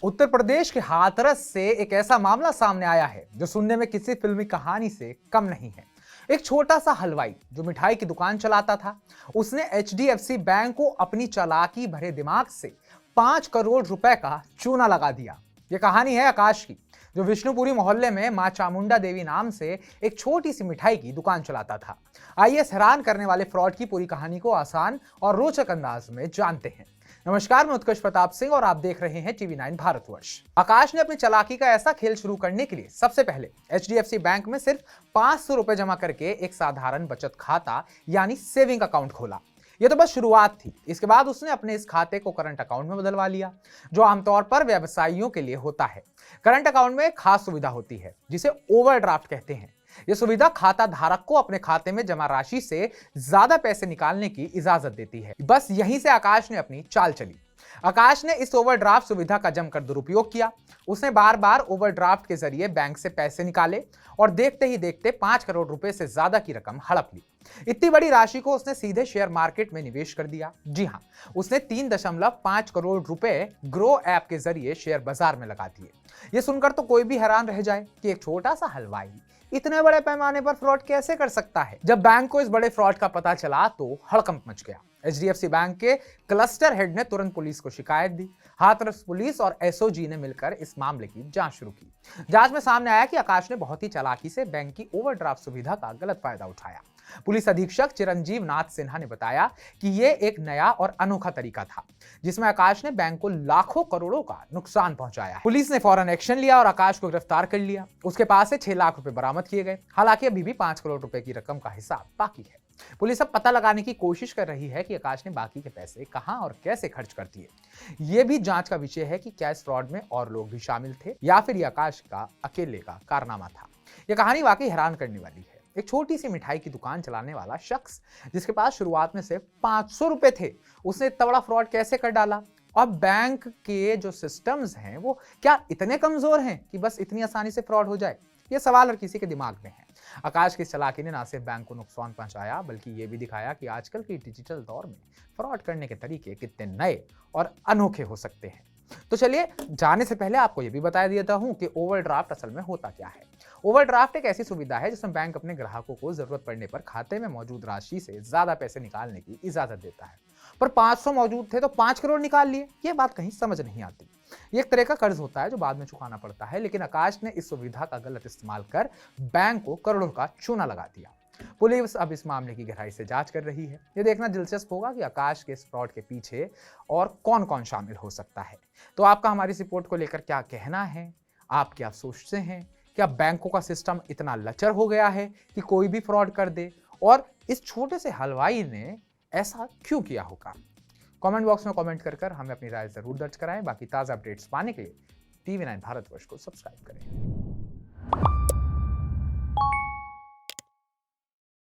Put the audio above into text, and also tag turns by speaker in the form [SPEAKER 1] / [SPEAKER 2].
[SPEAKER 1] उत्तर प्रदेश के हाथरस से एक ऐसा मामला सामने आया है जो सुनने में किसी फिल्मी कहानी से कम नहीं है। एक छोटा सा हलवाई जो मिठाई की दुकान चलाता था, उसने एचडीएफसी बैंक को अपनी चालाकी भरे दिमाग से 5 करोड़ रुपए का चूना लगा दिया। यह कहानी है आकाश की, जो विष्णुपुरी मोहल्ले में मां चामुंडा देवी नाम से एक छोटी सी मिठाई की दुकान चलाता था। आइए इस हैरान करने वाले फ्रॉड की पूरी कहानी को आसान और रोचक अंदाज में जानते हैं। नमस्कार, मैं उत्कर्ष प्रताप सिंह और आप देख रहे हैं टीवी9 भारतवर्ष। आकाश ने अपनी चालाकी का ऐसा खेल शुरू करने के लिए सबसे पहले एचडीएफसी बैंक में सिर्फ 500 रुपए जमा करके एक साधारण बचत खाता यानी सेविंग अकाउंट खोला। यह तो बस शुरुआत थी। इसके बाद उसने अपने इस खाते को करंट अकाउंट में बदलवा लिया, जो आमतौर पर व्यवसायियों के लिए होता है। करंट अकाउंट में एक खास सुविधा होती है जिसे ओवरड्राफ्ट कहते हैं। यह सुविधा खाता धारक को अपने खाते में जमा राशि से ज्यादा पैसे निकालने की इजाजत देती है। बस यहीं से आकाश ने अपनी चाल चली। आकाश ने इस ओवरड्राफ्ट सुविधा का जमकर दुरुपयोग किया। उसने बार बार ओवरड्राफ्ट के जरिए बैंक से पैसे निकाले और देखते ही देखते 5 करोड़ रुपए से ज्यादा की रकम हड़प ली। इतनी बड़ी राशि को उसने सीधे शेयर मार्केट में निवेश कर दिया। जी हां, उसने 3.5 करोड़ रुपए ग्रो ऐप के जरिए शेयर बाजार में लगा दिए। यह सुनकर तो कोई भी हैरान रह जाए कि एक छोटा सा हलवाई इतने बड़े पैमाने पर फ्रॉड कैसे कर सकता है। जब बैंक को इस बड़े फ्रॉड का पता चला तो हड़कंप मच गया। एचडीएफसी बैंक के क्लस्टर हेड ने तुरंत पुलिस को शिकायत दी। हाथरस पुलिस और एसओजी ने मिलकर इस मामले की जांच शुरू की। जांच में सामने आया कि आकाश ने बहुत ही चालाकी से बैंक की ओवरड्राफ्ट सुविधा का गलत फायदा उठाया। पुलिस अधीक्षक चिरंजीव नाथ सिन्हा ने बताया कि यह एक नया और अनोखा तरीका था जिसमें आकाश ने बैंक को लाखों करोड़ों का नुकसान पहुंचाया। पुलिस ने फौरन एक्शन लिया और आकाश को गिरफ्तार कर लिया। उसके पास से 6 लाख रुपए बरामद किए गए। हालांकि अभी भी 5 करोड़ रुपए की रकम का हिसाब बाकी है। पुलिस अब पता लगाने की कोशिश कर रही है कि आकाश ने बाकी के पैसे कहां और कैसे खर्च कर दिए। यह भी जांच का विषय है कि क्या इस फ्रॉड में और लोग भी शामिल थे या फिर यह आकाश का अकेले का कारनामा था। यह कहानी वाकई हैरान करने वाली है। एक छोटी सी मिठाई की दुकान चलाने वाला शख्स जिसके पास शुरुआत में सिर्फ 500 रुपए थे, उसने इतना बड़ा फ्रॉड कैसे कर डाला। और बैंक के जो सिस्टम्स हैं वो क्या इतने कमजोर हैं कि बस इतनी आसानी से फ्रॉड हो जाए। ये सवाल हर किसी के दिमाग में है। आकाश की चालाकी ने ना सिर्फ बैंक को नुकसान पहुंचाया बल्कि ये भी दिखाया कि आजकल के डिजिटल दौर में फ्रॉड करने के तरीके कितने नए और अनोखे हो सकते हैं। तो चलिए, जाने से पहले आपको यह भी बता देता हूं कि ओवरड्राफ्ट असल में होता क्या है। ओवरड्राफ्ट एक ऐसी सुविधा है जिसमें बैंक अपने ग्राहकों को जरूरत पड़ने पर खाते में मौजूद राशि से ज्यादा पैसे निकालने की इजाजत देता है। पर 500 मौजूद थे तो 5 करोड़ निकाल लिए, यह बात कहीं समझ नहीं आती। ये एक तरह का कर्ज होता है जो बाद में चुकाना पड़ता है, लेकिन आकाश ने इस सुविधा का गलत इस्तेमाल कर बैंक को करोड़ों का चूना लगा दिया। पुलिस अब इस मामले की गहराई से जांच कर रही है। यह देखना दिलचस्प होगा कि आकाश के इस फ्रॉड के पीछे और कौन कौन शामिल हो सकता है। तो आपका हमारी रिपोर्ट को लेकर क्या कहना है? आप क्या सोचते हैं? क्या बैंकों का सिस्टम इतना लचर हो गया है कि कोई भी फ्रॉड कर दे? और इस छोटे से हलवाई ने ऐसा क्यों किया होगा? कमेंट बॉक्स में कमेंट कर हमें अपनी राय जरूर दर्ज कराएं। बाकी ताज़ा अपडेट्स पाने के लिए टीवी9 भारतवर्ष को सब्सक्राइब करें।